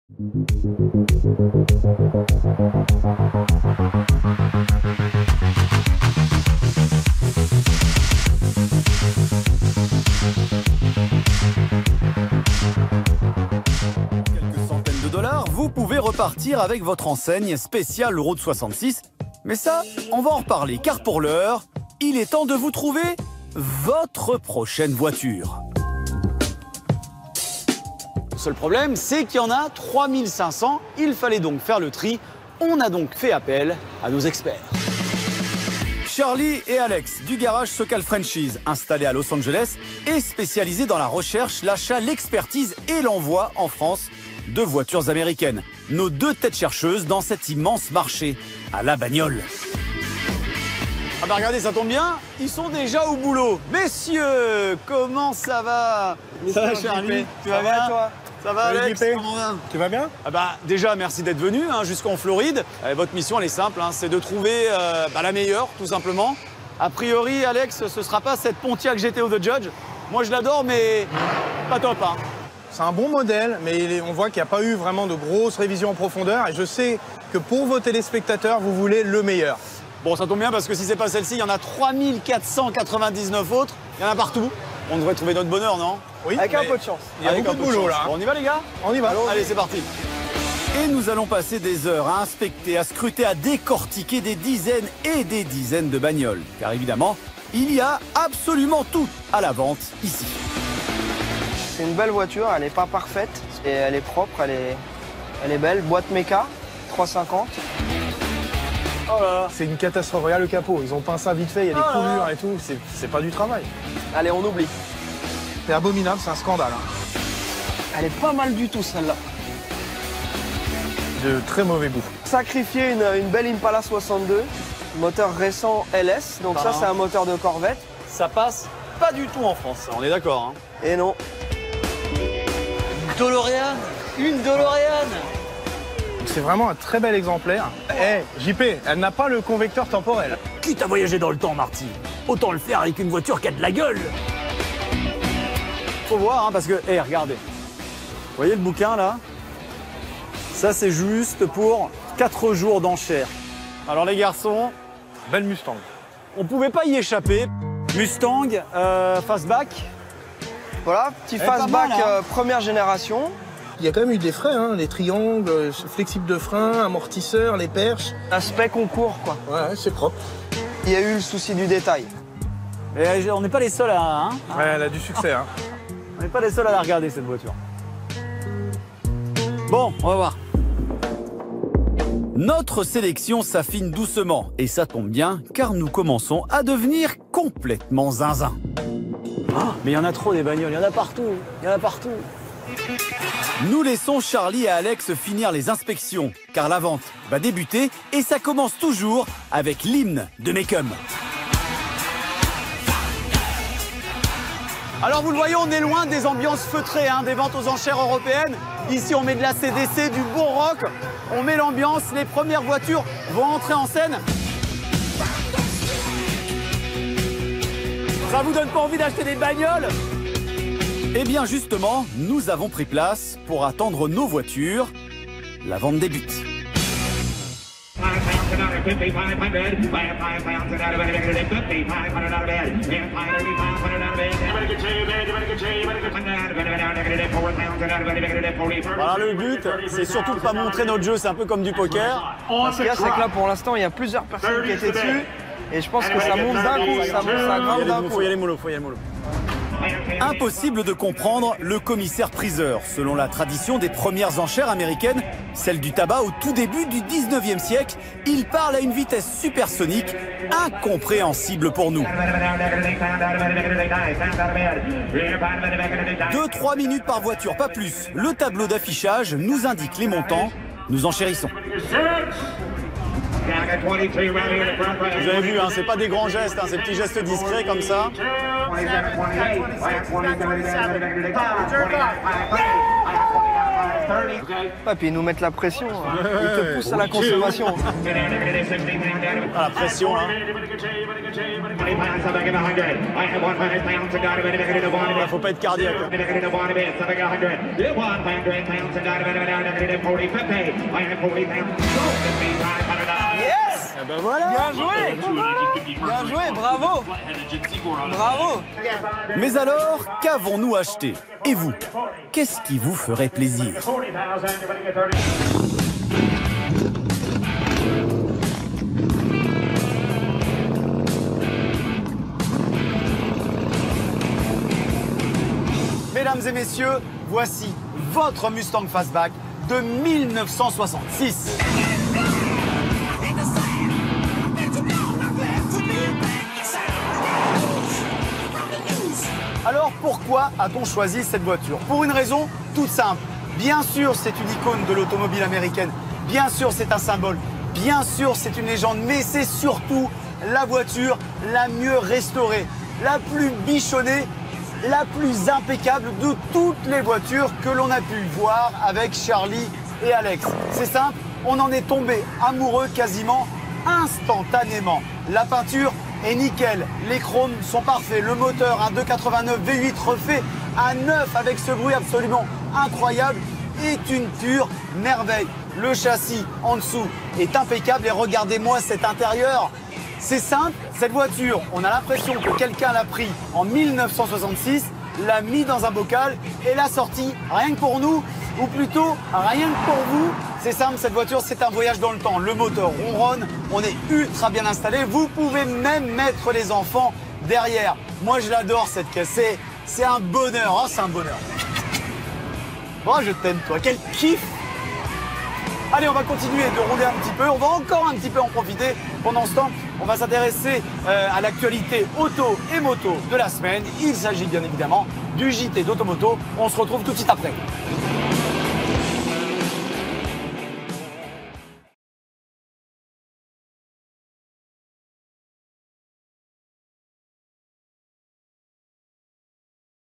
Quelques centaines de dollars, vous pouvez repartir avec votre enseigne spéciale Route 66. Mais ça, on va en reparler, car pour l'heure, il est temps de vous trouver votre prochaine voiture. Le seul problème, c'est qu'il y en a 3500. Il fallait donc faire le tri. On a donc fait appel à nos experts. Charlie et Alex du garage Socal Franchise, installé à Los Angeles et spécialisé dans la recherche, l'achat, l'expertise et l'envoi en France de voitures américaines. Nos deux têtes chercheuses dans cet immense marché à la bagnole. Ah bah regardez, ça tombe bien, ils sont déjà au boulot. Messieurs, comment ça va? Ça va Charlie? Tu vas bien toi? Ça va Alex? Comment va? Tu vas bien? Ah bah déjà merci d'être venu jusqu'en Floride. Votre mission elle est simple, c'est de trouver la meilleure tout simplement. A priori Alex, ce sera pas cette Pontiac GTO The Judge. Moi je l'adore mais pas top. C'est un bon modèle, mais on voit qu'il n'y a pas eu vraiment de grosses révisions en profondeur. Et je sais que pour vos téléspectateurs, vous voulez le meilleur. Bon, ça tombe bien parce que si c'est pas celle-ci, il y en a 3499 autres. Il y en a partout. On devrait trouver notre bonheur, non? Oui, avec un peu de chance. Il y a beaucoup de boulot là. Bon, on y va les gars? On y va. Allez, c'est parti. Et nous allons passer des heures à inspecter, à scruter, à décortiquer des dizaines et des dizaines de bagnoles. Car évidemment, il y a absolument tout à la vente ici. C'est une belle voiture, elle n'est pas parfaite, et elle est propre, elle est belle. Boîte méca, 350. Oh là, c'est une catastrophe. Regarde le capot, ils ont peint ça vite fait, il y a des coulures et tout. C'est pas du travail. Allez, on oublie. C'est abominable, c'est un scandale. Elle est pas mal du tout celle-là. De très mauvais goût. Sacrifier une belle Impala 62, moteur récent LS, donc ça c'est un moteur de Corvette. Ça passe pas du tout en France, on est d'accord. Et non. DeLorean, une DeLorean. C'est vraiment un très bel exemplaire. JP, elle n'a pas le convecteur temporel. Quitte à voyager dans le temps, Marty, autant le faire avec une voiture qui a de la gueule. Faut voir, parce que, regardez. Vous voyez le bouquin, là? Ça, c'est juste pour 4 jours d'enchères. Alors, les garçons... Belle Mustang. On pouvait pas y échapper. Mustang, fastback. Voilà, petit fastback première génération. Il y a quand même eu des freins, les triangles, flexibles de frein, amortisseurs, les perches. Aspect concours, quoi. Ouais, c'est propre. Il y a eu le souci du détail. Et on n'est pas les seuls à... Ouais, elle a du succès. On n'est pas les seuls à la regarder, cette voiture. Bon, on va voir. Notre sélection s'affine doucement. Et ça tombe bien, car nous commençons à devenir complètement zinzin. Mais il y en a trop des bagnoles, il y en a partout. Il y en a partout. Nous laissons Charlie et Alex finir les inspections, car la vente va débuter et ça commence toujours avec l'hymne de Mecum. Alors vous le voyez, on est loin des ambiances feutrées, des ventes aux enchères européennes. Ici on met de la CDC, du bon rock, on met l'ambiance, les premières voitures vont entrer en scène. Ça vous donne pas envie d'acheter des bagnoles ? Eh bien justement, nous avons pris place pour attendre nos voitures. La vente débute. Voilà, le but, c'est surtout de ne pas montrer notre jeu, c'est un peu comme du poker. Ce qu'il y a, c'est que là, pour l'instant, il y a plusieurs personnes qui étaient dessus. Et je pense que ça monte d'un coup, ça grimpe d'un coup. Faut y aller mollo, faut y aller mollo. Impossible de comprendre le commissaire priseur. Selon la tradition des premières enchères américaines, celle du tabac au tout début du 19e siècle, il parle à une vitesse supersonique incompréhensible pour nous. 2-3 minutes par voiture, pas plus. Le tableau d'affichage nous indique les montants. Nous enchérissons. Vous avez vu, c'est pas des grands gestes, ces petits gestes discrets comme ça. Ouais, puis ils nous mettent la pression. Ils te poussent à la consommation. Ah, la pression, hein. Faut pas être cardiaque. Yes! Ben voilà. Bien joué! Bien joué, bravo! Bravo! Mais alors, qu'avons-nous acheté? Et vous, qu'est-ce qui vous ferait plaisir? Mesdames et messieurs, voici votre Mustang Fastback de 1966. Alors pourquoi a-t-on choisi cette voiture? Pour une raison toute simple. Bien sûr, c'est une icône de l'automobile américaine. Bien sûr, c'est un symbole. Bien sûr, c'est une légende. Mais c'est surtout la voiture la mieux restaurée, la plus bichonnée, la plus impeccable de toutes les voitures que l'on a pu voir avec Charlie et Alex. C'est simple, on en est tombé amoureux quasiment instantanément. La peinture est nickel, les chromes sont parfaits, le moteur, un 289 V8 refait à neuf avec ce bruit absolument incroyable, est une pure merveille. Le châssis en dessous est impeccable et regardez-moi cet intérieur. C'est simple, cette voiture, on a l'impression que quelqu'un l'a pris en 1966, l'a mis dans un bocal et l'a sorti rien que pour nous, ou plutôt rien que pour vous. C'est simple, cette voiture, c'est un voyage dans le temps. Le moteur ronronne, on est ultra bien installé. Vous pouvez même mettre les enfants derrière. Moi, je l'adore cette caisse, c'est un bonheur, oh, c'est un bonheur. Oh, je t'aime toi, quel kiff! Allez, on va continuer de rouler un petit peu. On va encore un petit peu en profiter. Pendant ce temps, on va s'intéresser à l'actualité auto et moto de la semaine. Il s'agit bien évidemment du JT d'Automoto. On se retrouve tout de suite après.